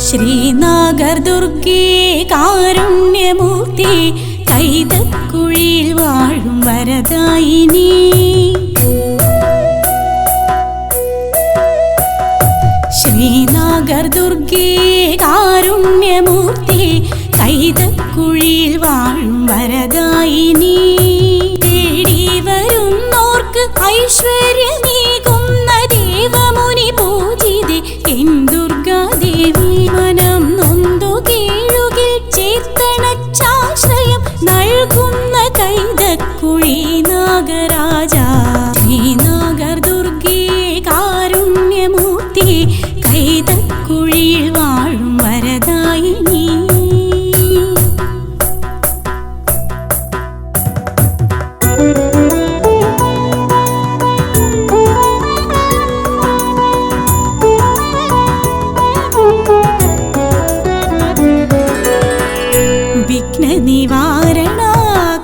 ശ്രീനാഗർദുർഗേ കാരുണ്യമൂർത്തി കൈതക്കുഴിയിൽ വാഴും വരദായിനി. ശ്രീനാഗർദുർഗേ കാരുണ്യമൂർത്തി കൈതക്കുഴിയിൽ വാഴും വരദായിനി. തേടി വരുന്നോർക്ക് ഐശ്വര്യമേകുന്ന ദേവമുനി പൂജിതേ എൻ ദുർഗാദേവി. മനം നൊന്തു കീഴുകിൽ ചേർത്തണച്ചാശ്രയം നൽകുന്ന കൈതക്കുഴി നാഗരാജ. ശ്രീനാഗർദുർഗേ കാരുണ്യമൂർത്തി കൈതക്കുഴിയിൽ വാഴും വരദായിനി. വിഘ്നനിവാരണ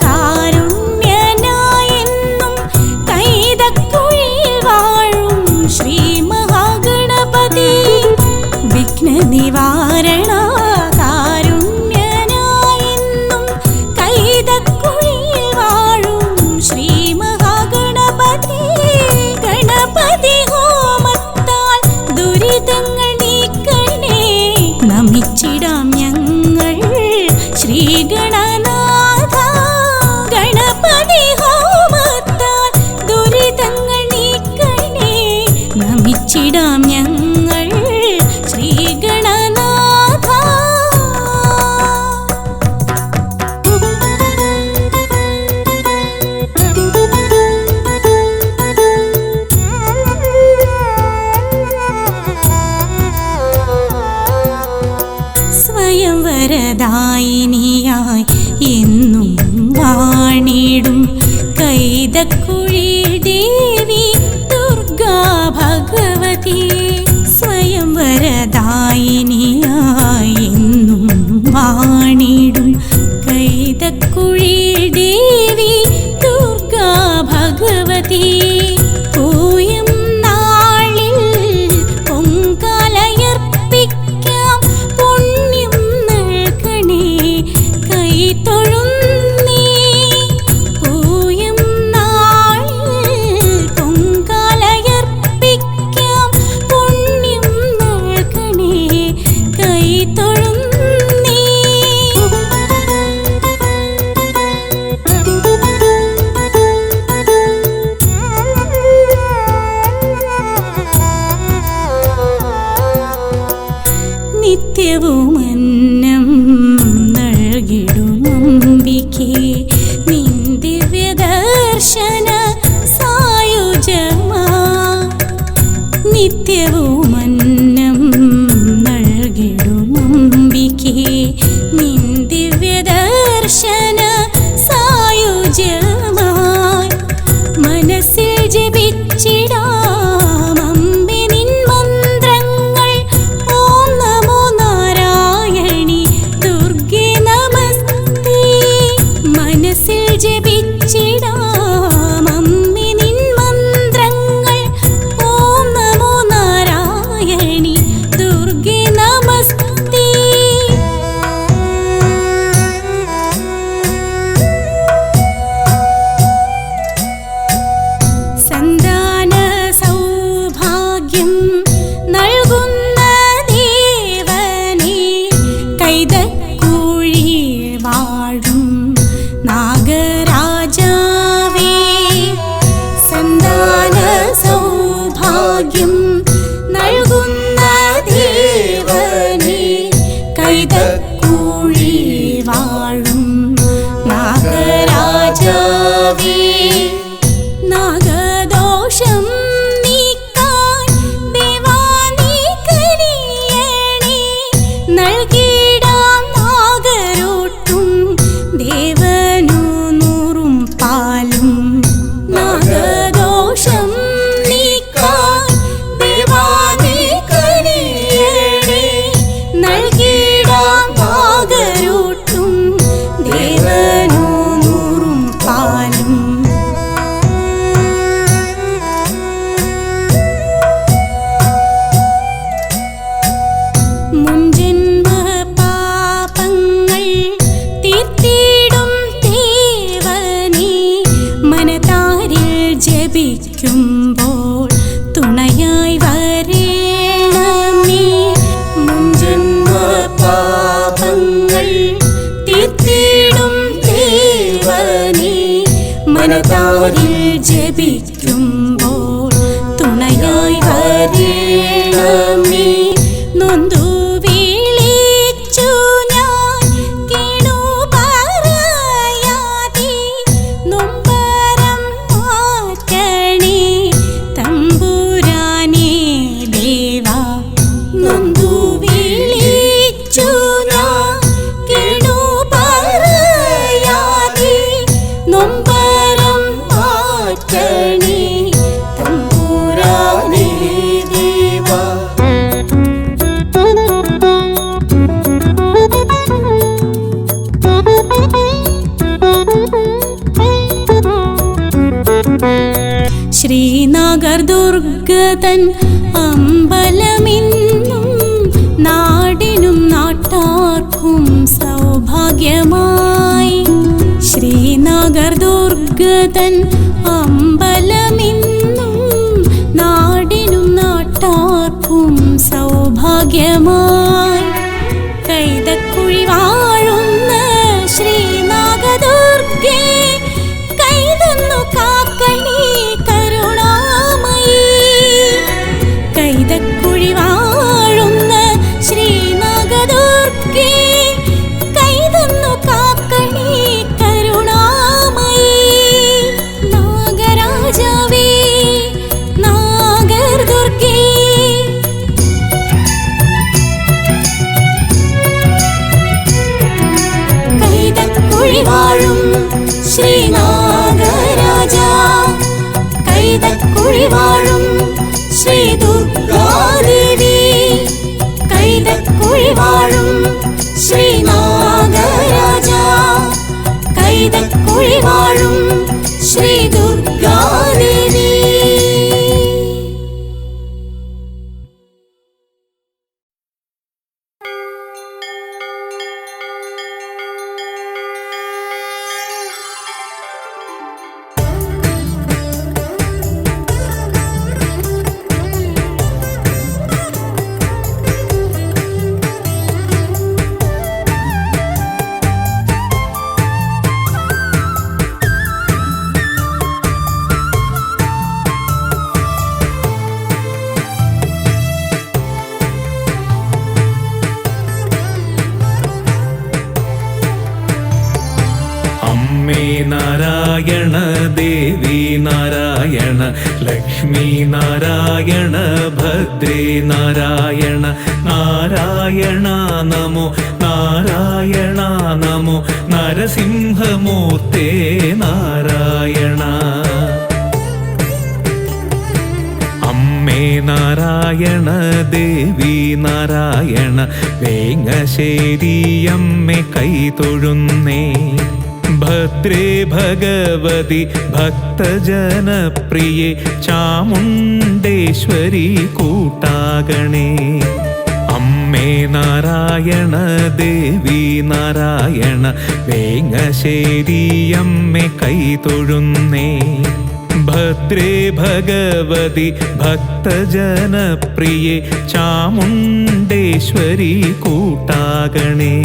കാരുണ്യനായെന്നും കൈതക്കുഴിയിൽ വാഴും ശ്രീ മഹാഗണപതി. വിഘ്നനിവാരണ കാരുണ്യനായെന്നും കൈതക്കുഴിയിൽ വാഴും ശ്രീ മഹാഗണപതി. ഗണപതി ഹോമത്താൽ ദുരിതങ്ങൾ നീക്കണേ, നമിച്ചിടാം ഞങ്ങൾ ശ്രീഗണനാഥ. ഗണപതി ഹോമത്താൽ ദുരിതങ്ങൾ നീക്കണേ, നമിച്ചിടാം ഞങ്ങൾ ശ്രീഗണനാഥ. സ്വയംവരദായിനിയായി എന്നും വാണിടും കൈതക്കുഴിയിൽ ദേവി ദുർഗാ ഭഗവതി. സ്വയംവരദായിനിയായി എന്നും വാണിടും കൈതക്കുഴിയിൽ ദേവി ദുർഗാ ഭഗവതി. പൂയം നാളിൽ പൊങ്കാലയർപ്പിക്കാം, പുണ്യം നൽകണേ കൈതൊഴുന്നേ. പൂയം നാളിൽ പൊങ്കാലയർപ്പിക്കാം, പുണ്യം നൽകണേ കൈതൊഴുന്നേ. നിത്യവും അന്നം നൽകിടും അംബികേ, നിൻ ദിവ്യദർശന സായുജമാ. നിത്യവും അന്നം നൽകിടും അംബികേ, നിൻ ദിവ്യദർശന സായുജമായി. മനസ്സിൽ ജപിച്ചിടാം അമ്പേ നിൻ മന്ത്രങ്ങൾ. ഓം നമോ നാരായണി ദുർഗേ നമസ്തേ. മനസ്സിൽ ജപിച്ചിടാം അമ്പേ നിൻ മന്ത്രങ്ങൾ. ഓം നമോ നാരായണി ദുർഗേ നമസ്തേ. സന്താന സൗഭാഗ്യം നൽകുന്ന ദേവനേ, കൈതക്കുഴിയിൽ വാഴും നാഗരാജാവേ. സന്താന സൗഭാഗ്യം നൽകുന്ന ദേവനേ, കൈതക്കുഴിയിൽ വാഴും നാഗരാജാവേ. നാഗദോഷം നീക്കാൻ ദേവാ നീ കനിയണേ, നൽകിട മനതാരിൽ ജപിക്കുമ്പോൾ തുണയായി വരേണമേ. നൊന്തു വിളിച്ചു ഞാൻ കേണു പറയാതെ നൊമ്പരം മാറ്റണേ തമ്പുരാനേ ദേവാ. നൊന്തു വിളിച്ചു ഞാൻ കേണു പറയാതെ നൊമ്പരം മാറ്റണേ തമ്പുരാനേ ദേവാ. ശ്രീനഗർ ദുർഗതൻ അമ്പലമിന്നും നാടിനും നാട്ടാർക്കും സൗഭാഗ്യമായി. ശ്രീനഗർ ദുർഗതൻ അമ്പലമിന്നും നാടിനും നാട്ടാർക്കും സൗഭാഗ്യമായി. കൈതക്കുഴി വാഴുന്ന ശ്രീനാഗദുർഗേ കൈതന്നു കാക്കണേ കരുണാമയീ. കൈതക്കുഴി വാഴുന്ന ശ്രീനാഗദുർഗേ കൈതന്നു കാക്കണേ കരുണാമയീ. നാഗരാജാവേ നാഗർദുർഗേ കൈതക്കുഴി വാഴും ശ്രീനാഗരാജ. കൈതക്കുഴി വാഴും ശ്രീ ദുർഗാദേവി. കൈതക്കുഴി വാഴും ശ്രീനാഗരാജ. കൈതക്കുഴി വാഴും ശ്രീ ദുർഗാദേവി. നാരായണ ദേവി നാരായണ ലക്ഷ്മി നാരായണ ഭദ്രേ നാരായണ നാരായണ നമോ നാരായണ നമോ നരസിംഹമൂർത്തേ നാരായണ. അമ്മേ നാരായണ ദേവി നാരായണ വേങ്ങശ്ശേരി അമ്മേ കൈതൊഴുന്നേ. ഭദ്രേ ഭഗവതി ഭക്തജനപ്രിയേ ചാമുണ്ടേശ്വരി കൂട്ടാകണേ. അമ്മേ നാരായണ ദേവി നാരായണ വേങ്ങശ്ശേരി അമ്മേ കൈതൊഴുന്നേ. ഭദ്രേ ഭഗവതി ഭക്തജനപ്രിയേ ചാമുണ്ടേശ്വരി കൂട്ടാകണേ.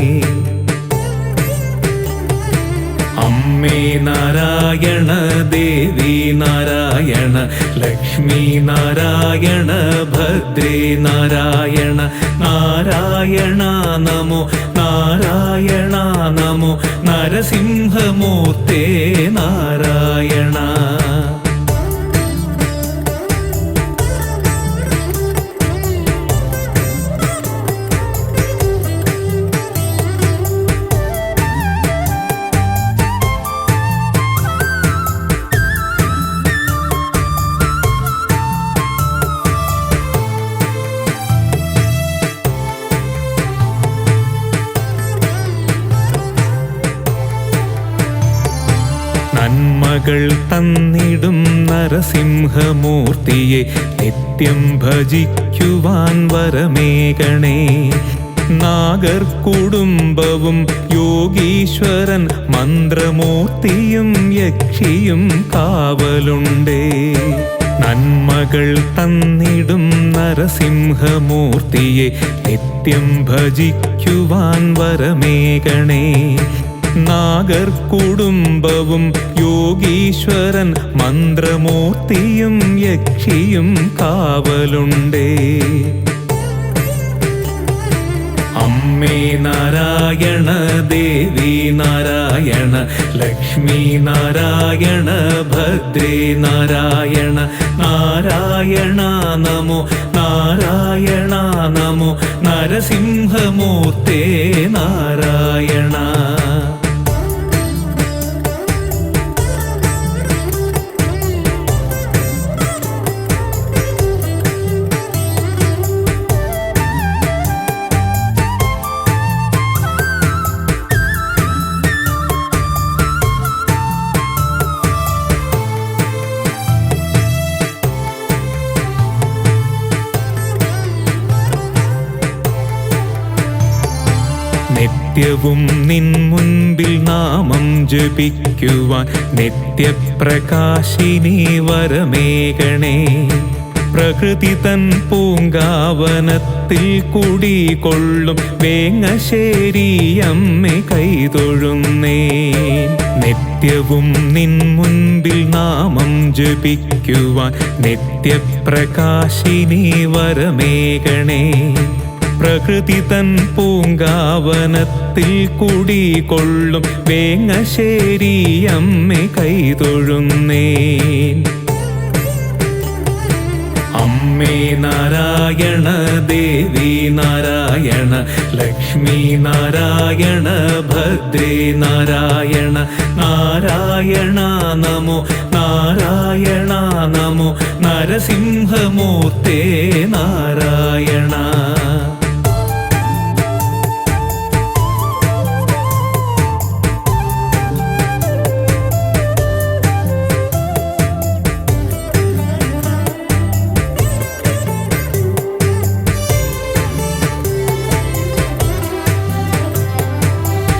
അമ്മേ നാരായണ ദേവി നാരായണ ലക്ഷ്മി നാരായണ ഭദ്രേ നാരായണ നാരായണ നമോ നാരായണ നമോ നരസിംഹമൂർത്തേ നാരായണ. നന്മകൾ തന്നിടും നരസിംഹമൂർത്തിയെ നിത്യം ഭജിക്കുവാൻ വരമേകണേ. നാഗർ കുടുംബവും യോഗീശ്വരൻ മന്ത്രമൂർത്തിയും യക്ഷിയും കാവലുണ്ടേ. നന്മകൾ തന്നിടും നരസിംഹമൂർത്തിയെ നിത്യം ഭജിക്കുവാൻ വരമേകണേ. നാഗർകുടുംബവും യോഗീശ്വരൻ മന്ത്രമൂർത്തിയും യക്ഷിയും കാവലുണ്ടേ. അമ്മേ നാരായണ, ദേവി നാരായണ, ലക്ഷ്മി നാരായണ, ഭദ്രേ നാരായണ, നാരായണ നമോ, നാരായണ നമോ, നരസിംഹമൂർത്തേ നാരായണ. നിത്യവും നിൻ മുൻപിൽ നാമം ജപിക്കുവാൻ നിത്യപ്രകാശിനി വരമേകണേ. പ്രകൃതി തൻ പൂങ്കാവനത്തിൽ കുടികൊള്ളും വേങ്ങശ്ശേരി അമ്മേ കൈതൊഴുന്നേ. നിത്യവും നിൻ മുൻപിൽ നാമം ജപിക്കുവാൻ നിത്യപ്രകാശിനി വരമേകണേ. പ്രകൃതി തൻ പൂങ്കാവനത്തിൽ കുടികൊള്ളും വേങ്ങശ്ശേരി അമ്മേ കൈതൊഴുന്നേ. അമ്മേ നാരായണ, ദേവി നാരായണ, ലക്ഷ്മി നാരായണ, ഭദ്രേ നാരായണ, നാരായണ നമോ, നാരായണ നമോ, നരസിംഹമൂർത്തേ നാരായണ.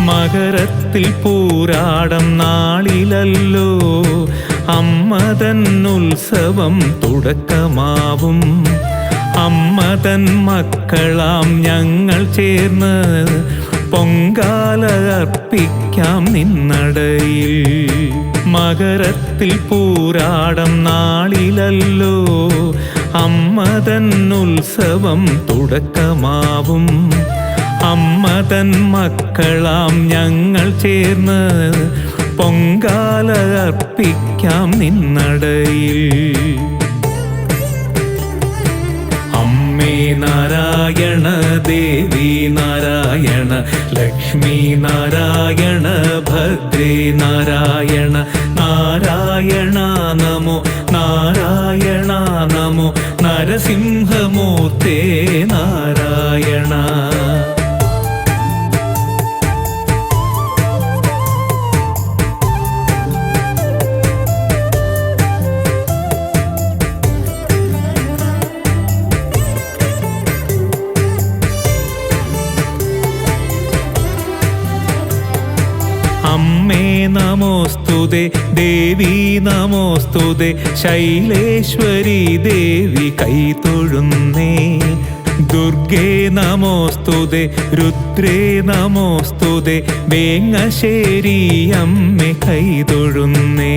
മകരത്തിൽ പൂരാടം നാളിലല്ലോ അമ്മതൻ ഉത്സവം തുടക്കമാവും. അമ്മതൻ മക്കളാം ഞങ്ങൾ ചേർന്ന് പൊങ്കാല അർപ്പിക്കാം നിന്നടയിൽ. മകരത്തിൽ പൂരാടം നാളിലല്ലോ അമ്മതൻ ഉത്സവം തുടക്കമാവും. അമ്മതൻ മക്കളാം ഞങ്ങൾ ചേർന്ന് പൊങ്കാല അർപ്പിക്കാം നിന്നടയിൽ. അമ്മേ നാരായണ, ദേവി നാരായണ, ലക്ഷ്മി നാരായണ, ഭദ്രേ നാരായണ, നാരായണ നമോ, നാരായണ നമോ, നരസിംഹമൂർത്തേ നാരായണ. അമ്മേ നമോസ്തുതേ, ദേവി നമോസ്തുതേ, ശൈലേശ്വരി ദേവി കൈതൊഴുന്നേ. ദുർഗേ നമോസ്തുതേ, രുദ്രേ നമോസ്തുതേ, വേങ്ങശ്ശേരി അമ്മേ കൈതൊഴുന്നേ.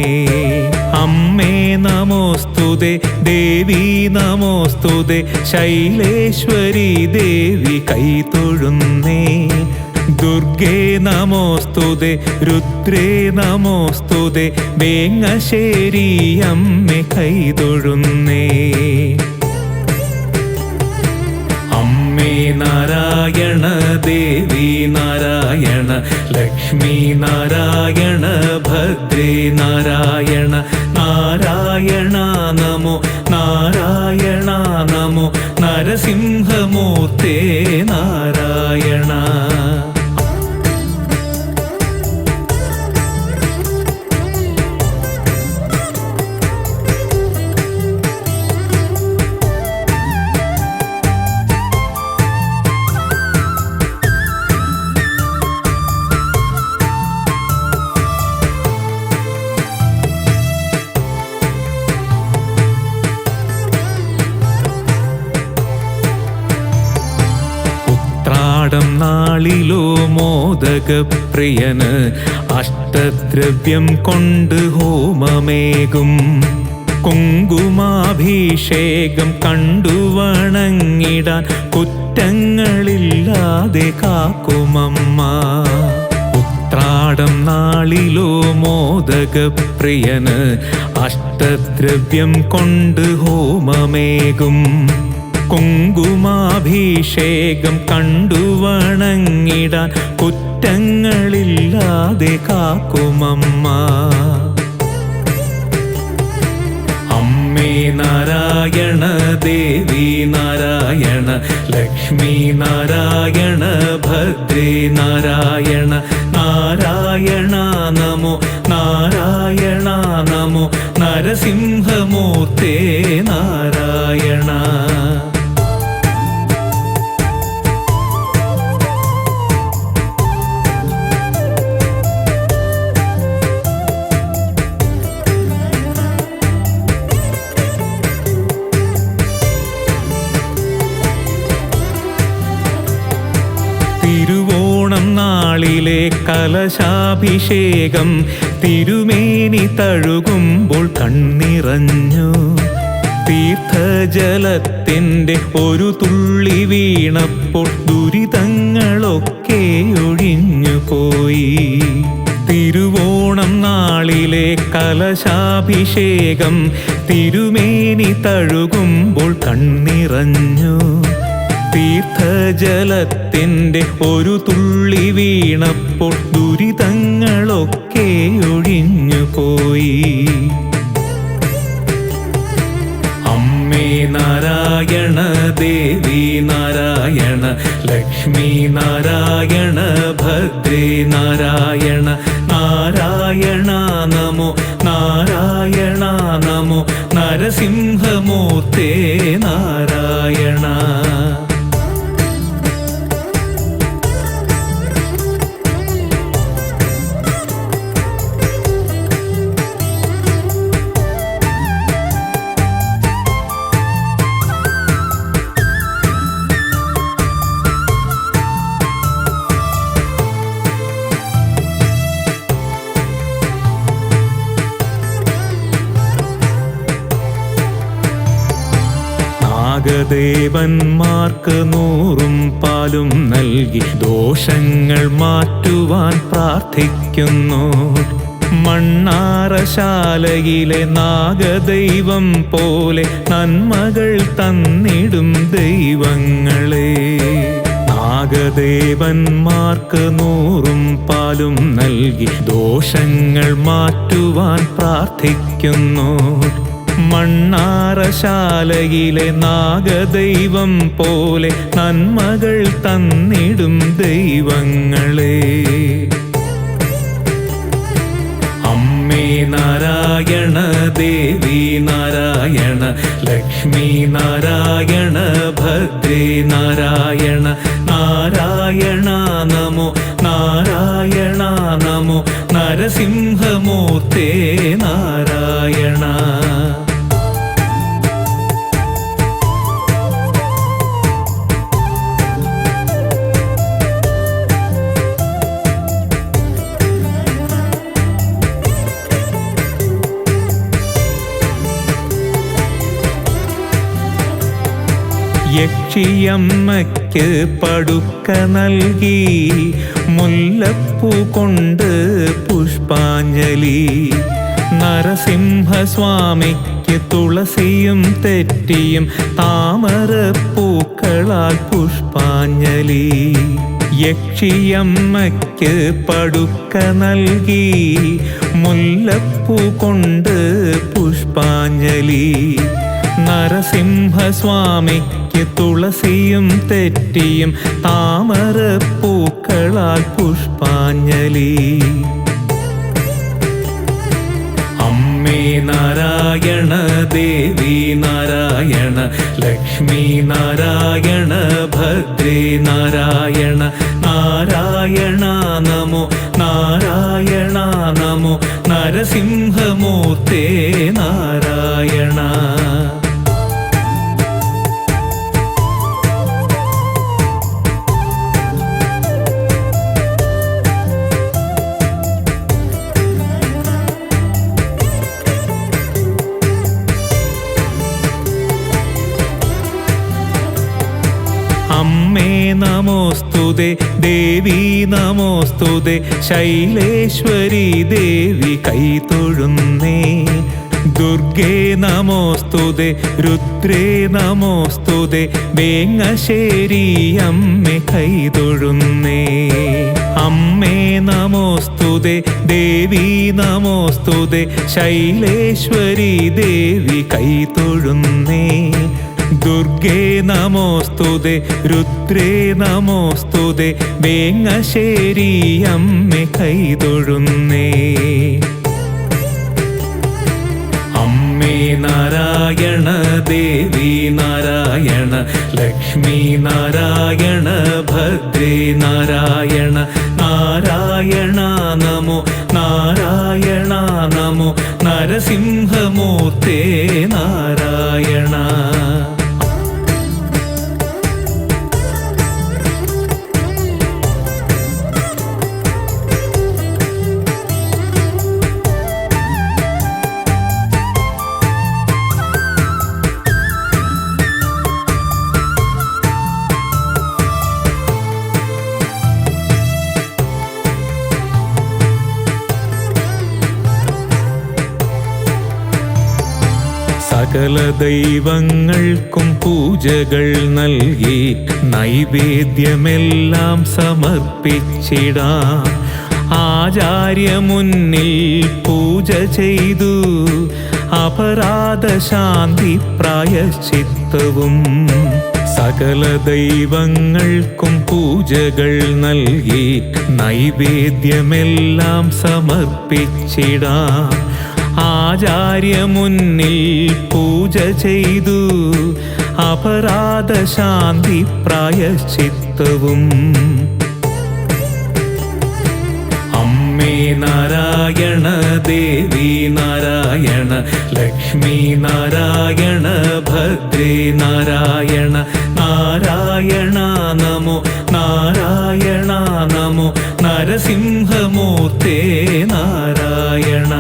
അമ്മേ നമോസ്തുതേ, ദേവി നമോസ്തുതേ, ശൈലേശ്വരി ദേവി കൈതൊഴുന്നേ. ദുർഗേ നമോസ്തുതേ, രുദ്രേ നമോസ്തുതേ, വേങ്ങശ്ശേരി അമ്മേ കൈതൊഴുന്നേ. അമ്മേ നാരായണ, ദേവി നാരായണ, ലക്ഷ്മി നാരായണ, ഭദ്രേ നാരായണ, നാരായണ നമോ, നാരായണ നമോ, നരസിംഹമൂർത്തേ നാരായണ. ഉത്രാടം നാളിലോ മോദകപ്രിയന് അഷ്ടദ്രവ്യം കൊണ്ട് ഹോമമേകും കുങ്കുമാഭിഷേകം കണ്ടു വണങ്ങിടാൻ കുറ്റങ്ങളില്ലാതെ കാക്കുമമ്മ. ഉത്രാടം നാളിലോ മോദകപ്രിയന് അഷ്ടദ്രവ്യം കൊണ്ട് ഹോമമേകും കുങ്കുമാഭിഷേകം കണ്ടു വണങ്ങിടാൻ കുറ്റങ്ങളില്ലാതെ കാക്കുമമ്മ. അമ്മേ നാരായണ ദേവി നാരായണ ലക്ഷ്മി നാരായണ ഭദ്രേ നാരായണ നാരായണ നമോ നാരായണ നമോ നരസിംഹമൂർത്തേ നാരായണ. തിരുവോണം നാളിലെ കലശാഭിഷേകം തിരുമേനി തഴുകുമ്പോൾ കണ്ണിറഞ്ഞു. തീർത്ഥജലത്തിൻ്റെ ഒരു തുള്ളി വീണപ്പോൾ ദുരിതങ്ങളൊക്കെ ഒഴിഞ്ഞുപോയി. തിരുവോണം നാളിലെ കലശാഭിഷേകം തിരുമേനി തഴുകുമ്പോൾ കണ്ണിറഞ്ഞു. തീർത്ഥജലത്തിൻ്റെ ഒരു തുള്ളി വീണപ്പോൾ ദുരിതങ്ങളൊക്കെ ഒഴിഞ്ഞുപോയി. അമ്മേ നാരായണ ദേവി നാരായണ ലക്ഷ്മി നാരായണ ഭദ്രേ നാരായണ നാരായണ നമോ നാരായണ നമോ നരസിംഹമൂർത്തേ നാരായണ. നാഗദേവന്മാർക്ക് 100 പാലും നൽകി ദോഷങ്ങൾ മാറ്റുവാൻ പ്രാർത്ഥിക്കുന്നു. മണ്ണാറശാലയിലെ നാഗദൈവം പോലെ നന്മകൾ തന്നിടും ദൈവങ്ങളെ. നാഗദേവന്മാർക്ക് 100 പാലും നൽകി ദോഷങ്ങൾ മാറ്റുവാൻ പ്രാർത്ഥിക്കുന്നു. മണ്ണാറശാലയിലെ നാഗദൈവം പോലെ നന്മകൾ തന്നിടും ദൈവങ്ങളെ. അമ്മേ നാരായണ ദേവി നാരായണ ലക്ഷ്മി നാരായണ ഭദ്രേ നാരായണ നാരായണ നമോ നാരായണ നമോ നരസിംഹമൂർത്തേ നാരായണ. യക്ഷിയമ്മയ്ക്ക് പടുക്ക നൽകി മുല്ലപ്പൂ കൊണ്ട് പുഷ്പാഞ്ജലി. നരസിംഹസ്വാമിക്ക് തുളസിയും തെറ്റിയും താമരപ്പൂക്കളാൽ പുഷ്പാഞ്ജലി. യക്ഷിയമ്മയ്ക്ക് പടുക്ക നൽകി മുല്ലപ്പൂ കൊണ്ട് പുഷ്പാഞ്ജലി. നരസിംഹസ്വാമിക്ക് തുളസിയും തെറ്റിയും താമരപ്പൂക്കളാൽ പുഷ്പാഞ്ജലി. അമ്മേ നാരായണ ദേവി നാരായണ ലക്ഷ്മി നാരായണ ഭദ്രേ നാരായണ നാരായണ നമോ നാരായണ നമോ നരസിംഹമൂർത്തേ നാരായണ. അമ്മേ നമോസ്തുതേ ദേവി നമോസ്തുതേ ശൈലേശ്വരി ദേവി കൈതൊഴുന്നേ ദുർഗേ നമോസ്തുതേ രുദ്രേ നമോസ്തുതേ വേങ്ങശ്ശേരി അമ്മേ കൈതൊഴുന്നേ അമ്മേ നമോസ്തുതേ ദേവി നമോസ്തുതേ ശൈലേശ്വരി ദേവി കൈതൊഴുന്നേ ദുർഗേ നമോസ്തുതേ രുദ്രേ നമോസ്തുതേ വേങ്ങശ്ശേരി അമ്മേ കൈതൊഴുന്നേ അമ്മേ നാരായണ ദേവി നാരായണ ലക്ഷ്മി നാരായണ ഭദ്രേ നാരായണ നാരായണ നമോ നാരായണ നമോ നരസിംഹമൂർത്തേ നാരായണ സകല ദൈവങ്ങൾക്കും പൂജകൾ നൽകി നൈവേദ്യമെല്ലാം സമർപ്പിച്ചിടാം ആചാര്യ മുന്നിൽ പൂജ ചെയ്തു അപരാധശാന്തി പ്രായശ്ചിത്തവും സകല ദൈവങ്ങൾക്കും പൂജകൾ നൽകി നൈവേദ്യമെല്ലാം സമർപ്പിച്ചിടാം ആചാര്യ മുന്നിൽ പൂജ ചെയ്തു അപരാധശാന്തി പ്രായശ്ചിത്തവും അമ്മേ നാരായണ ദേവി നാരായണ ലക്ഷ്മി നാരായണ ഭദ്രേ നാരായണ നാരായണ നമോ നാരായണ നമോ നരസിംഹമൂർത്തേ നാരായണ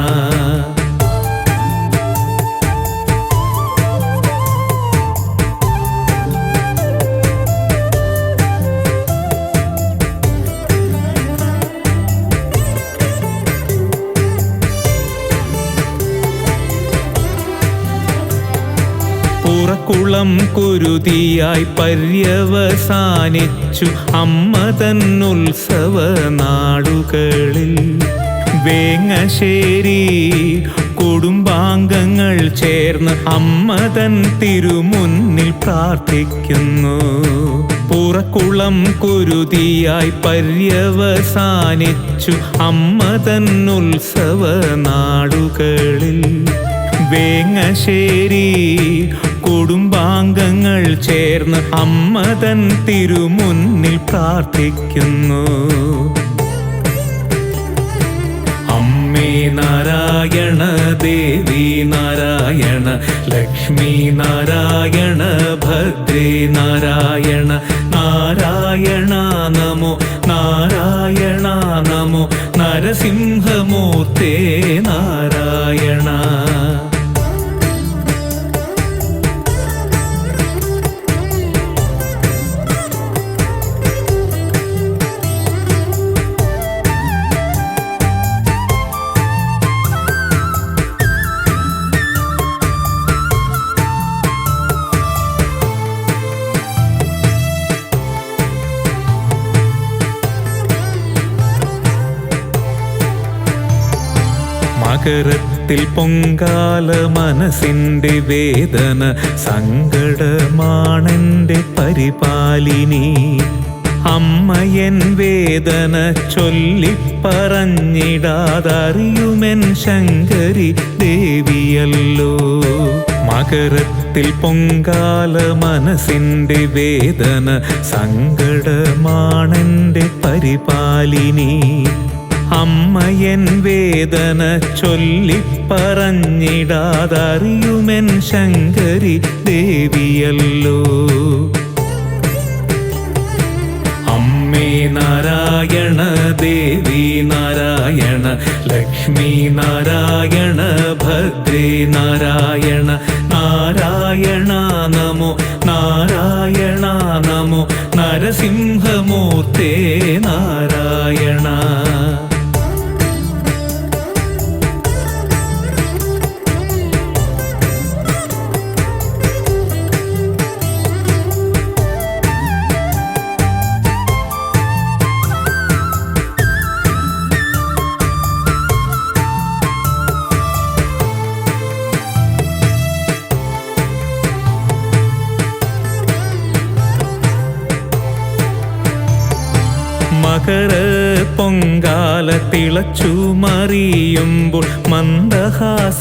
പുറക്കുളം കുരുതിയായി പര്യവസാനിച്ചു അമ്മ തന്നുത്സവ നാടുകളിൽ വേങ്ങശ്ശേരി കുടുംബാംഗങ്ങൾ ചേർന്ന് അമ്മ തൻ തിരുമുന്നിൽ പ്രാർത്ഥിക്കുന്നു പുറക്കുളം കുരുതിയായി പര്യവസാനിച്ചു അമ്മ തന്നുത്സവ നാടുകളിൽ വേങ്ങശ്ശേരി കുടുംബാംഗങ്ങൾ ചേർന്ന് അമ്മ തൻ തിരുമുന്നിൽ പ്രാർത്ഥിക്കുന്നു അമ്മേ നാരായണ ദേവി നാരായണ ലക്ഷ്മി നാരായണ ഭദ്രേ നാരായണ നാരായണ നമോ നാരായണ നമോ നരസിംഹമൂർത്തേ നാരായണ മകരത്തിൽ പൊങ്കാല മനസ്സിൻ്റെ വേദന സങ്കടമാണെൻ്റെ പരിപാലിനി അമ്മയൻ വേദന ചൊല്ലിപ്പറഞ്ഞിടാതറിയുമെൻ ശങ്കരി ദേവിയല്ലോ മകരത്തിൽ പൊങ്കാല മനസ്സിൻ്റെ വേദന സങ്കടമാണെൻ്റെ പരിപാലിനി അമ്മയൻ വേദന ചൊല്ലിപ്പറഞ്ഞിടാതറിയുമെൻ ശങ്കരി ദേവിയല്ലോ അമ്മേ നാരായണ ദേവി നാരായണ ലക്ഷ്മി നാരായണ ഭദ്രേ നാരായണ നാരായണ നമോ നാരായണ നമോ നരസിംഹമൂർത്തേ നാരായണ. മകര പൊങ്കാല തിളച്ചു മറിയുമ്പോൾ മന്ദഹാസത്തോടെ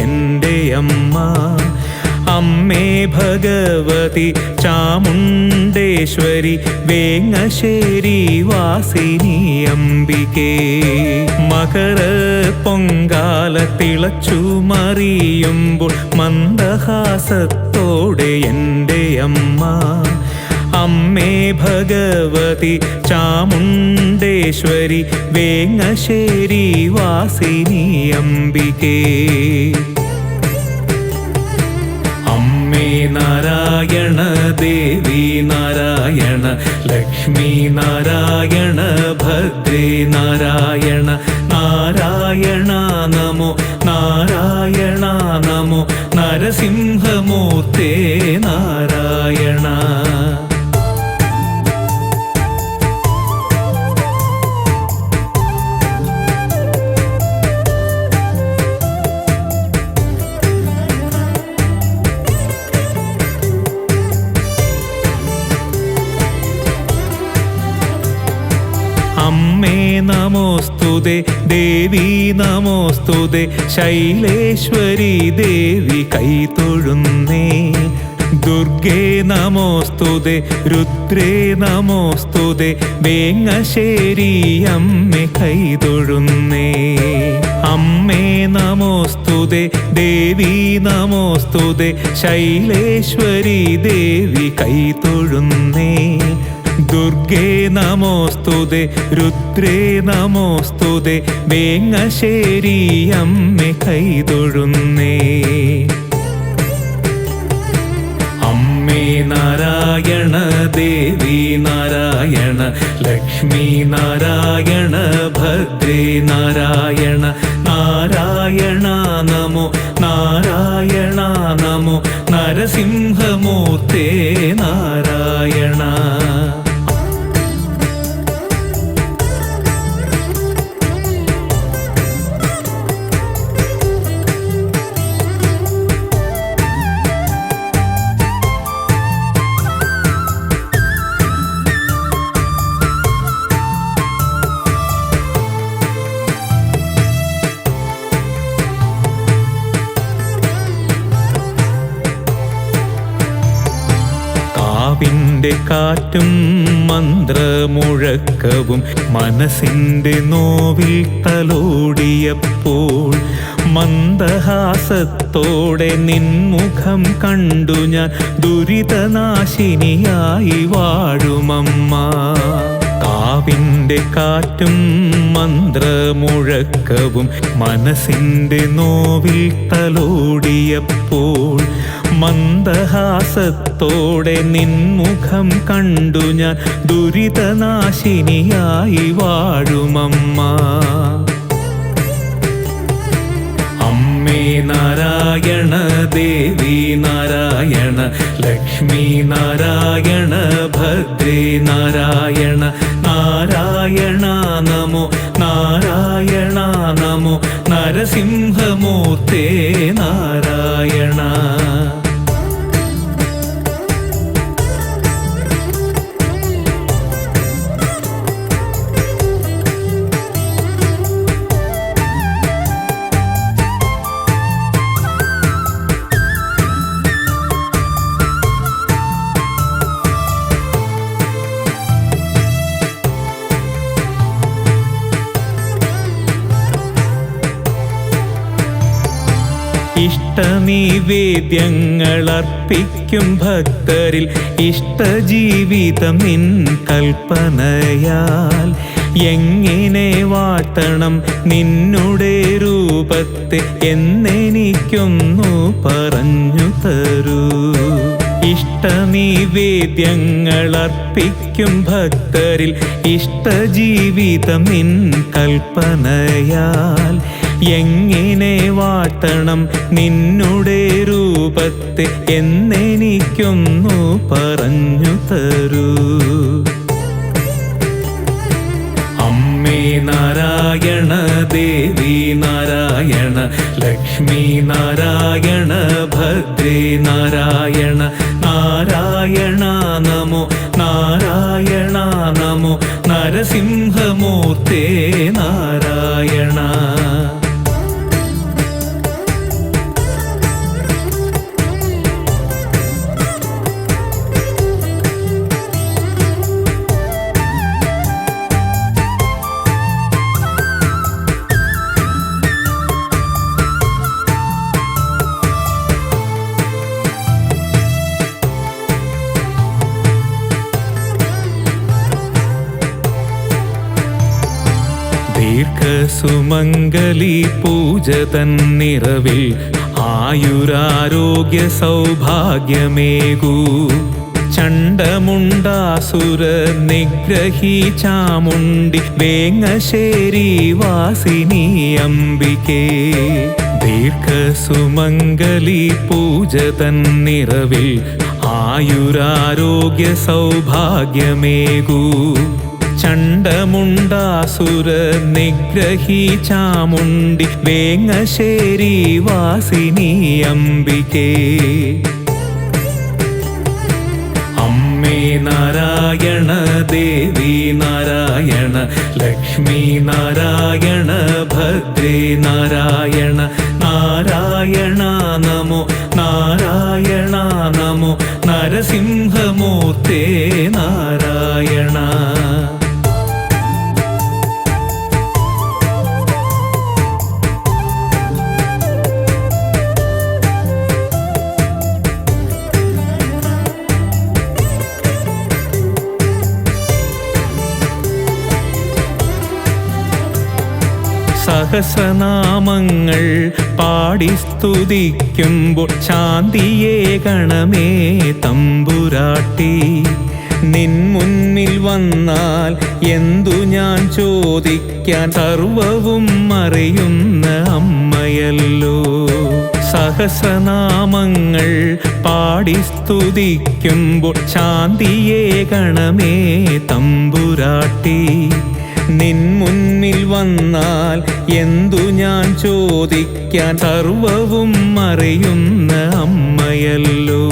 എൻ്റെ അമ്മ, അമ്മേ ഭഗവതി ചാമുണ്ടേശ്വരി വേങ്ങശ്ശേരി വാസിനി അംബികേ. മകര പൊങ്കാല തിളച്ചു മറിയുമ്പോൾ മന്ദഹാസത്തോടെ എൻ്റെ അമ്മ, അമ്മേ ഭഗവതി ചാമുണ്ടേശ്വരി വേങ്ങശ്ശേരി വാസിനി അംബികേ. അമ്മേ നാരായണ ദേവി നാരായണ ലക്ഷ്മി നാരായണ ഭദ്രേ നാരായണ. നാരായണ നമോ നാരായണ നമോ നരസിംഹമൂർത്തേ നാരായണ. അമ്മേ നമോസ്തുതേ ദേവി നമോസ്തുതേ ശൈലേശ്വരി ദേവി കൈതൊഴുന്നേ. ദുർഗേ നമോസ്തുതേ രുദ്രേ നമോസ്തുതേ വേങ്ങശ്ശേരി അമ്മേ കൈതൊഴുന്നേ. അമ്മേ നമോസ്തുതേ ദേവി നമോസ്തുതേ ശൈലേശ്വരി ദേവി കൈതൊഴുന്നേ. ദുർഗേ നമോസ്തുതേ രുദ്രേ നമോസ്തുതേ വേങ്ങശ്ശേരി അമ്മേ കൈതൊഴുന്നേ. അമ്മേ നാരായണ ദേവി നാരായണ ലക്ഷ്മി നാരായണ ഭദ്രേ നാരായണ. നാരായണ നമോ നാരായണ നമോ നരസിംഹമൂർത്തേ നാരായണ. കാവിൻ്റെ കാറ്റും മന്ത്രമുഴക്കവും മനസ്സിൻ്റെ നോവിൽ തലോടിയപ്പോൾ മന്ദഹാസത്തോടെ നിൻമുഖം കണ്ടു ഞാൻ ദുരിതനാശിനിയായി വാഴുമമ്മ. കാവിൻ്റെ കാറ്റും മന്ത്രമുഴക്കവും മനസ്സിൻ്റെ നോവിൽ തലോടിയപ്പോൾ മന്ദഹാസത്തോടെ നിൻമുഖം കണ്ടു ഞാൻ ദുരിതനാശിനിയായി വാഴുമമ്മ. അമ്മേ നാരായണ ദേവി നാരായണ ലക്ഷ്മി നാരായണ ഭദ്രേ നാരായണ. നാരായണ നമോ നാരായണ നമോ നരസിംഹമൂർത്തേ നാരായണ. ഇഷ്ടനിവേദ്യങ്ങൾ അർപ്പിക്കും ഭക്തരിൽ ഇഷ്ടജീവിതം നിൻ കൽപ്പനയാൽ എങ്ങനെ വാട്ടണം നിന്നുടെ രൂപത്തെ എന്നെനിക്കൊന്നു പറഞ്ഞു തരൂ. ഇഷ്ടനിവേദ്യങ്ങളർപ്പിക്കും ഭക്തരിൽ ഇഷ്ടജീവിതം നിൻ കൽപ്പനയാൽ എങ്ങനെ വാട്ടണം നിന്നുടെ രൂപത്തെ എന്നെനിക്കൊന്നു പറഞ്ഞു തരൂ. അമ്മേ നാരായണ, ദേവി നാരായണ, ലക്ഷ്മി നാരായണ, ഭദ്രേ നാരായണ, നാരായണ നമോ, നാരായണ നമോ, നരസിംഹമൂർത്തേ നാരായണ. ദീർഘസുമംഗലി പൂജ തന്നിറവിൽ ആയുരാരോഗ്യ സൗഭാഗ്യമേകൂ. ചണ്ഡമുണ്ടാസുര നിഗ്രഹി ചാമുണ്ടി വേങ്ങശ്ശേരി വാസിനി അംബികേ. ദീർഘസുമംഗലി പൂജ തന്നിറവിൽ ആയുരാരോഗ്യ സൗഭാഗ്യമേകൂ. ചണ്ഡമുണ്ടാസുര നിഗ്രഹി ചാമുണ്ടി വേങ്ങശ്ശേരി വാസിനി അംബികേ. അമ്മേ നാരായണ, ദേവി നാരായണ, ലക്ഷ്മി നാരായണ, ഭദ്രേ നാരായണ, നാരായണ നമോ, നാരായണ നമോ, നരസിംഹമൂർത്തേ നാരായണ. സഹസ്രനാമങ്ങൾ പാടി സ്തുതിക്കുമ്പോൾ ശാന്തിയേ ഗണമേ തമ്പുരാട്ടി. നിൻ മുന്നിൽ വന്നാൽ എന്തു ഞാൻ ചോദിക്കാൻ, സർവവും അറിയുന്ന അമ്മയല്ലോ. സഹസ്രനാമങ്ങൾ പാടി സ്തുതിക്കുമ്പോൾ ശാന്തിയേ ഗണമേ തമ്പുരാട്ടി. നിൻ മുന്നിൽ വന്നാൽ എന്തു ഞാൻ ചോദിക്കാൻ, സർവവും അറിയുന്ന അമ്മയല്ലോ.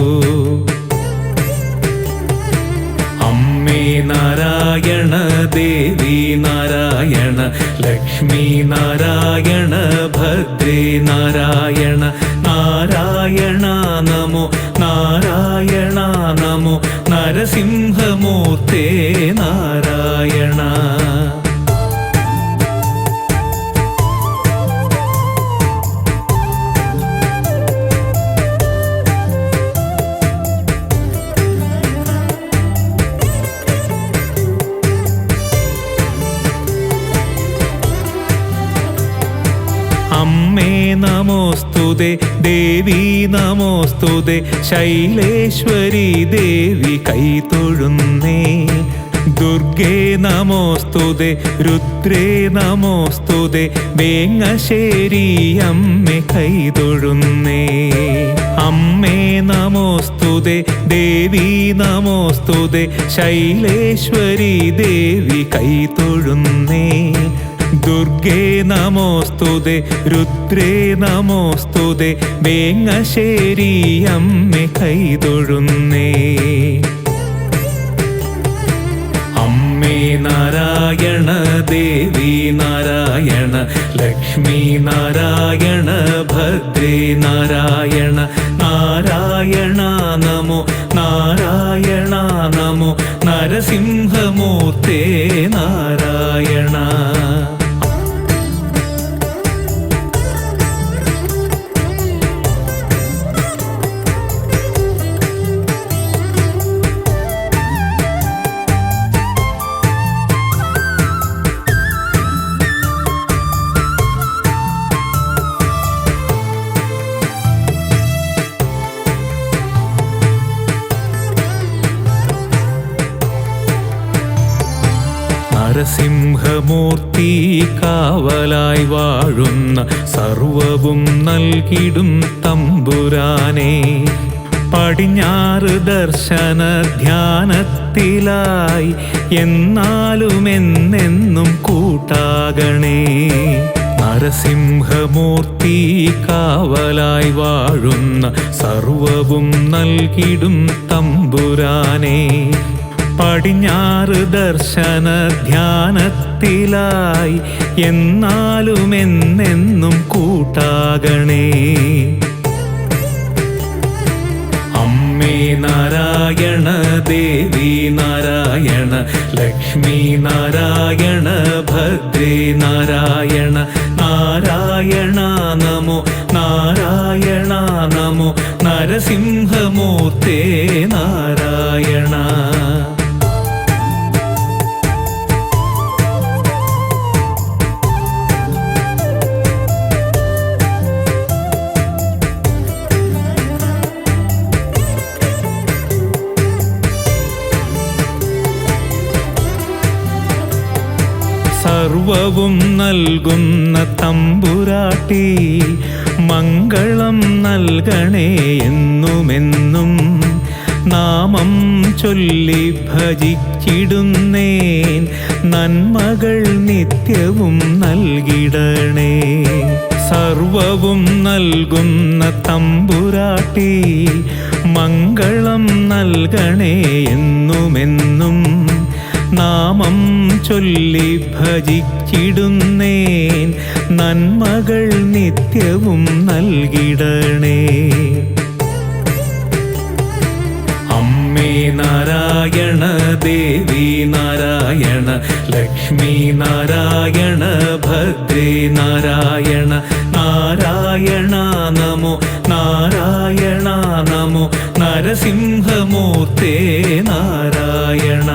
അമ്മേ നാരായണ, ദേവി നാരായണ, ലക്ഷ്മി നാരായണ, ഭദ്രേ നാരായണ, നാരായണ നമോ, നാരായണ നമോ, നരസിംഹമൂർത്തേ നാരായണ. അമ്മേ നമോസ്തുതേ, ദേവി നമോസ്തുതേ, ശൈലേശ്വരി ദേവി കൈതൊഴുന്നേ. ദുർഗേ നമോസ്തുതേ, രുദ്രേ നമോസ്തുതേ, വേങ്ങശ്ശേരി അമ്മേ കൈതൊഴുന്നേ. അമ്മേ നമോസ്തുതേ, ദേവി നമോസ്തുതേ, ശൈലേശ്വരി ദേവി കൈതൊഴുന്നേ. ദുർഗേ നമോസ്തുതേ, രുദ്രേ നമോസ്തുതേ, വേങ്ങശ്ശേരി അമ്മേ കൈതൊഴുന്നേ. അമ്മേ നാരായണ, ദേവി നാരായണ, ലക്ഷ്മി നാരായണ, ഭദ്രേ നാരായണ, നാരായണ നമോ, നാരായണ നമോ, നരസിംഹമൂർത്തേ നാരായണ. നരസിംഹമൂർത്തി കാവലായി വാഴുന്ന സർവവും നൽകിടും തമ്പുരാനെ പടിഞ്ഞാറ് ദർശന ധ്യാനത്തിലായി എന്നാലും എന്നെന്നും കൂട്ടാകണേ നരസിംഹമൂർത്തി കാവലായി വാഴുന്ന സർവവും നൽകിടും തമ്പുരാനെ പടിഞ്ഞാറ് ദർശന ധ്യാനത്തിലായി എന്നാലും എന്നെന്നും കൂട്ടാകണേ അമ്മേ നാരായണ ദേവി നാരായണ ലക്ഷ്മി നാരായണ ഭദ്രേ നാരായണ നാരായണ നമോ നാരായണ നമോ നരസിംഹമൂർത്തേ നാരായണ സർവവും നൽകുന്ന തമ്പുരാട്ടി മംഗളം നൽകണേ എന്നുമെന്നും നാമം ചൊല്ലി ഭജിച്ചിടുന്നേൻ നന്മകൾ നിത്യവും നൽകിടണേ സർവവും നൽകുന്ന തമ്പുരാട്ടി മംഗളം നൽകണേ എന്നുമെന്നും നാമം ചൊല്ലി ഭജിച്ചിടുന്നേൻ നന്മകൾ നിത്യവും നൽകിടണേ അമ്മേ നാരായണ ദേവി നാരായണ ലക്ഷ്മി നാരായണ ഭദ്രേ നാരായണ നാരായണ നമോ നാരായണ നമോ നരസിംഹമൂർത്തേ നാരായണ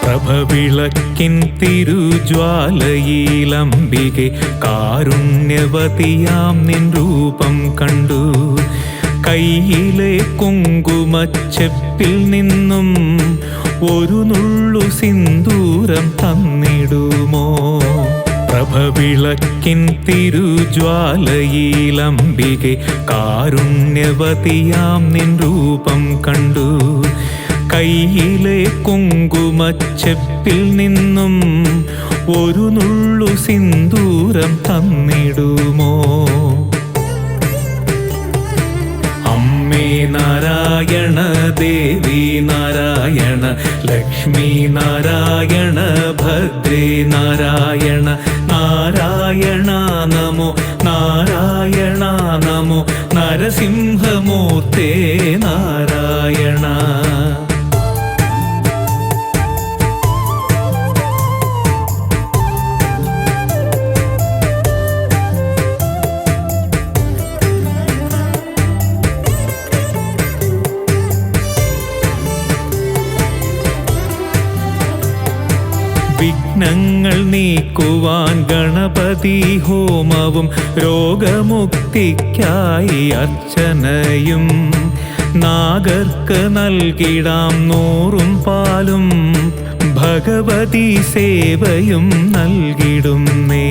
പ്രഭവിളക്കിൻ തിരുജ്വാലയിലംബികെ കാരുണ്യവതിയാം നിൻ രൂപം കണ്ടു കയ്യിലെ കുങ്കുമച്ചെപ്പിൽ നിന്നും ഒരു നുള്ളു സിന്ദൂരം തന്നിടുമോ പ്രഭവിളക്കിൻ തിരുജ്വാലയിലംബികെ കാരുണ്യവതിയാം നിൻ രൂപം കണ്ടു കയ്യിലെ കുങ്കുമച്ചെപ്പിൽ നിന്നും ഒരു നുള്ളു സിന്ദൂരം തന്നിടുമോ അമ്മേ നാരായണ ദേവി നാരായണ ലക്ഷ്മി നാരായണ ഭദ്രേ നാരായണ നാരായണ നമോ നാരായണ നമോ നരസിംഹമൂർത്തേ നാരായണ വിഘ്നങ്ങൾ നീക്കുവാൻ ഗണപതി ഹോമവും രോഗമുക്തിക്കായി അർച്ചനയും നാഗർക്ക് നൽകിടാം നൂറും പാലും ഭഗവതി സേവയും നൽകിടുന്നേ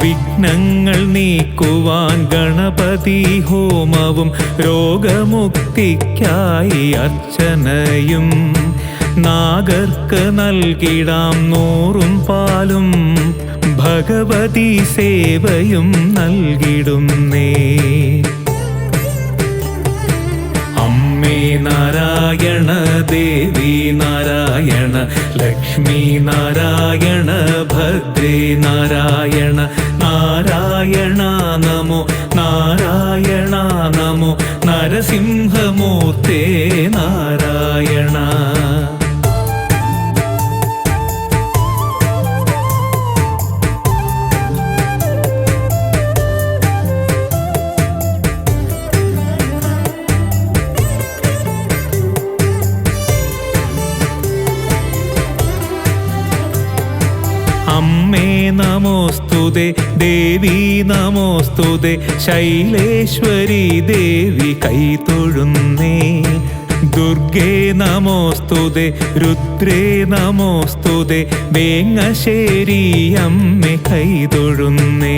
വിഘ്നങ്ങൾ നീക്കുവാൻ ഗണപതി ഹോമവും രോഗമുക്തിക്കായി അർച്ചനയും നാഗർക്ക് നൽകിടാം നൂറും പാലും ഭഗവതി സേവയും നൽകിടുന്നേ അമ്മേ നാരായണ ദേവി നാരായണ ലക്ഷ്മി നാരായണ ഭദ്രേ നാരായണ നാരായണ നമോ നാരായണ നമോ നരസിംഹമൂർത്തേ നാരായണ നമോസ്തുതേ ദേവി നമോസ്തുതേ ശൈലേശ്വരി ദേവി കൈതൊഴുന്നേ ദുർഗേ നമോസ്തുതേ രുദ്രേ നമോസ്തുതേ വേങ്ങശ്ശേരി അമ്മേ കൈതൊഴുന്നേ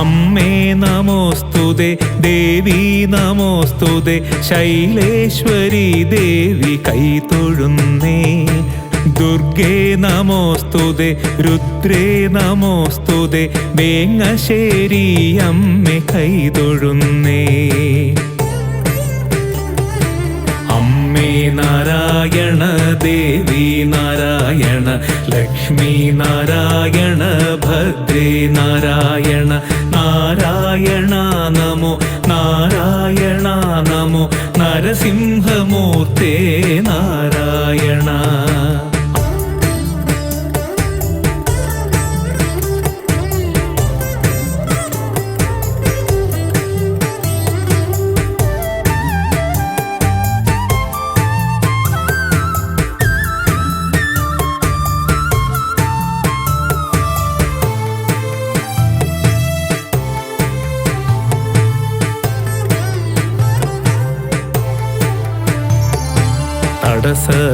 അമ്മേ നമോസ്തുതേ ദേവി നമോസ്തുതേ ശൈലേശ്വരി ദേവി കൈതൊഴുന്നേ ദുർഗേ നമോസ്തുതേ രുദ്രേ നമോസ്തുതേ വേങ്ങശ്ശേരി അമ്മേ കൈതൊഴുന്നേ അമ്മേ നാരായണ ദേവി നാരായണ ലക്ഷ്മി നാരായണ ഭദ്രേ നാരായണ നാരായണ നമോ നാരായണ നമോ നരസിംഹമൂർത്തേ നാരായണ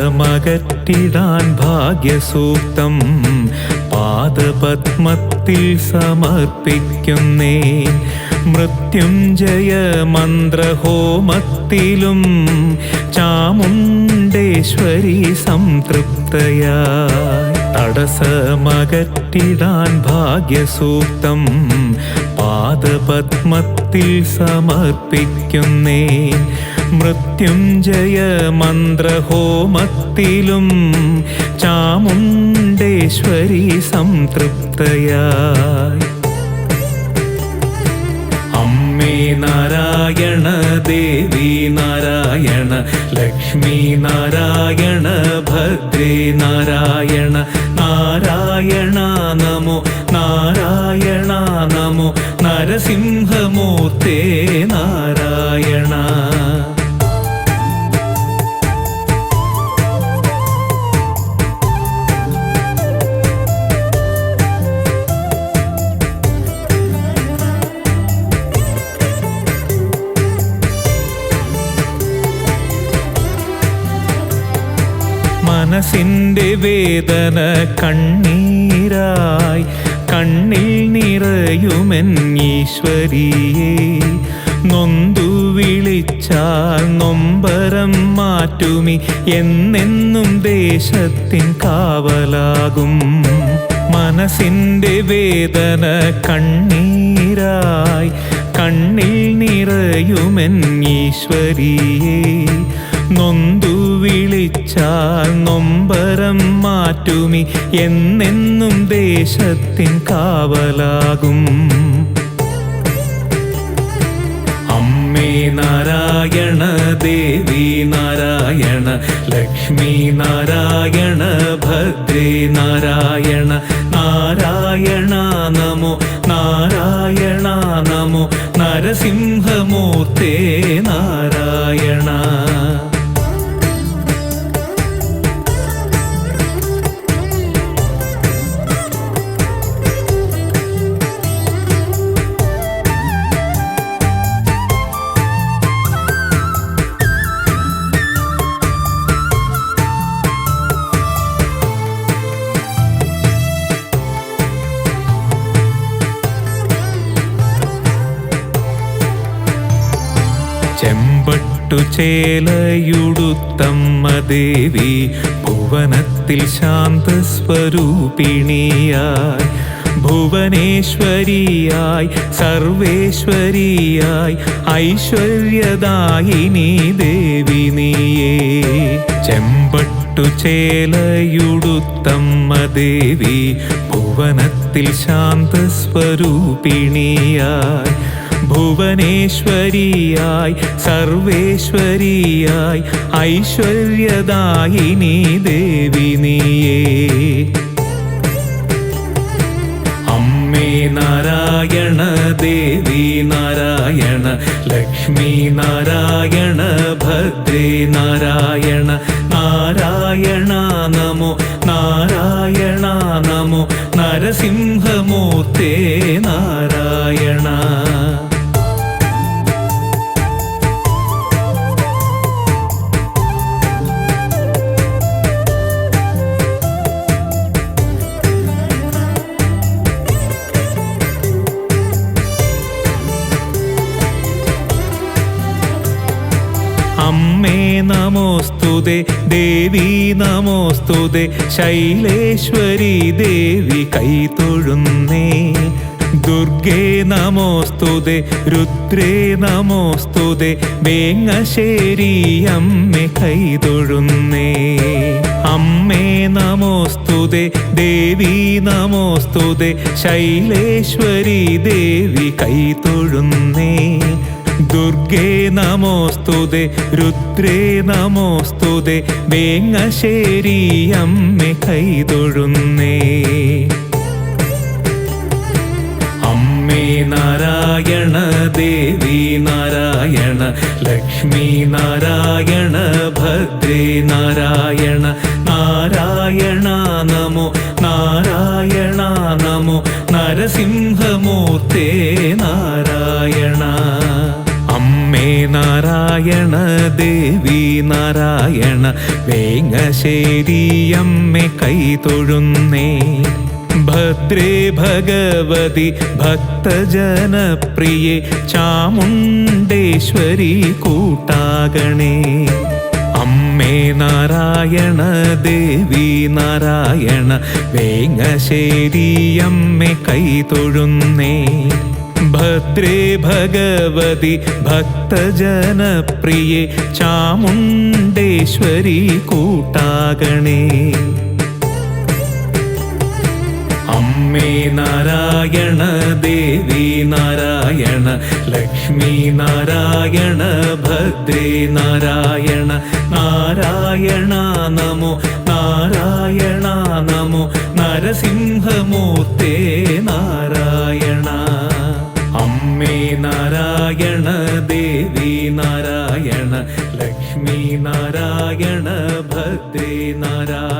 തടസ്സമകറ്റിടാൻ ഭാഗ്യസൂക്തം പാദപത്മത്തിൽ സമർപ്പിക്കുന്നേ മൃത്യുഞ്ജയ മന്ത്രഹോമത്തിലും ചാമുണ്ടേശ്വരി സംതൃപ്തയായി തടസ്സമകറ്റിടാൻ ഭാഗ്യസൂക്തം പാദപത്മത്തിൽ സമർപ്പിക്കുന്നേ മൃത്യുഞ്ജയ മന്ത്രഹോമത്തിലും ചാമുണ്ടേശ്വരി സംതൃപ്തയായി അമ്മേ നാരായണ ദേവി നാരായണ ലക്ഷ്മി നാരായണ ഭദ്രേ നാരായണ നാരായണ നമോ നാരായണ നമോ നരസിംഹമൂർത്തേ നാരായണ മനസ്സിൻ്റെ വേദന കണ്ണീരായി കണ്ണിൽ നിറയുമെൻ ഈശ്വരിയേ നൊന്തു വിളിച്ചാൽ നൊമ്പരം മാറ്റുമി എന്നെന്നും ദേശത്തിൻ കാവലാകും മനസ്സിൻ്റെ വേദന കണ്ണീരായി കണ്ണിൽ നിറയുമെൻ ഈശ്വരിയേ നൊന്തു വിളിച്ചാൽ നൊമ്പരം മാറ്റുമി എന്നെന്നും ദേശത്തിൻ കാവലാകും അമ്മേ നാരായണ ദേവി നാരായണ ലക്ഷ്മി നാരായണ ഭദ്രേ നാരായണ നാരായണ നമോ നാരായണ നമോ നരസിംഹമൂർത്തേ നാരായണ ചെമ്പട്ടു ചേലയുടുത്തമ്മ ദേവി ഭുവനത്തിൽ ശാന്തസ്വരൂപിണിയായി ഭുവനേശ്വരിയായി സർവേശ്വരിയായി ഐശ്വര്യദായിനി ദേവി നീയേ ചെമ്പട്ടു ചേലയുടുത്തമ്മ ദേവി ഭുവനത്തിൽ ശാന്തസ്വരൂപിണിയായി ഭുവനേശ്വരിയായി സർവേശ്വരിയായി ഐശ്വര്യദായിനി ദേവി നീയേ അമ്മേ നാരായണ ദേവി നാരായണ ലക്ഷ്മി നാരായണ ഭദ്രേ നാരായണ നാരായണ നമോ നാരായണ നമോ നരസിംഹമൂർത്തേ നാരായണ. അമ്മേ നമോസ്തുതേ ദേവി നമോസ്തുതേ ശൈലേശ്വരി ദേവി കൈതൊഴുന്നേ. ദുർഗേ നമോസ്തുതേ രുദ്രേ നമോസ്തുതേ വേങ്ങശ്ശേരി അമ്മേ കൈതൊഴുന്നേ. അമ്മേ നമോസ്തുതേ ദേവി നമോസ്തുതേ ശൈലേശ്വരി ദേവി കൈതൊഴുന്നേ. ദുർഗേ നമോസ്തുതേ രുദ്രേ നമോസ്തുതേ വേങ്ങശ്ശേരി അമ്മേ കൈതൊഴുന്നേ. അമ്മേ നാരായണ ദേവി നാരായണ ലക്ഷ്മി നാരായണ ഭദ്രേ നാരായണ. നാരായണ നമോ നാരായണ നമോ നരസിംഹമൂർത്തേ നാരായണ. അമ്മേ നാരായണ ദേവി നാരായണ വേങ്ങശ്ശേരി അമ്മേ കൈതൊഴുന്നേ. ഭദ്രേ ഭഗവതി ഭക്തജനപ്രിയേ ചാമുണ്ടേശ്വരി കൂട്ടാകണേ. അമ്മേ നാരായണ ദേവി നാരായണ വേങ്ങശ്ശേരി അമ്മേ കൈതൊഴുന്നേ. ഭദ്രേ ഭഗവതി ഭക്തജനപ്രിയേ ചാമുണ്ടേശ്വരി കൂട്ടാകണേ. അമ്മേ നാരായണ ദേവി നാരായണ ലക്ഷ്മി നാരായണ ഭദ്രേ നാരായണ. നാരായണ നമോ നാരായണ നമോ നരസിംഹമൂർത്തേ നാരായണ. അമ്മേ നാരായണ ദേവി നാരായണ ലക്ഷ്മി നാരായണ ഭദ്രേ നാരായണ.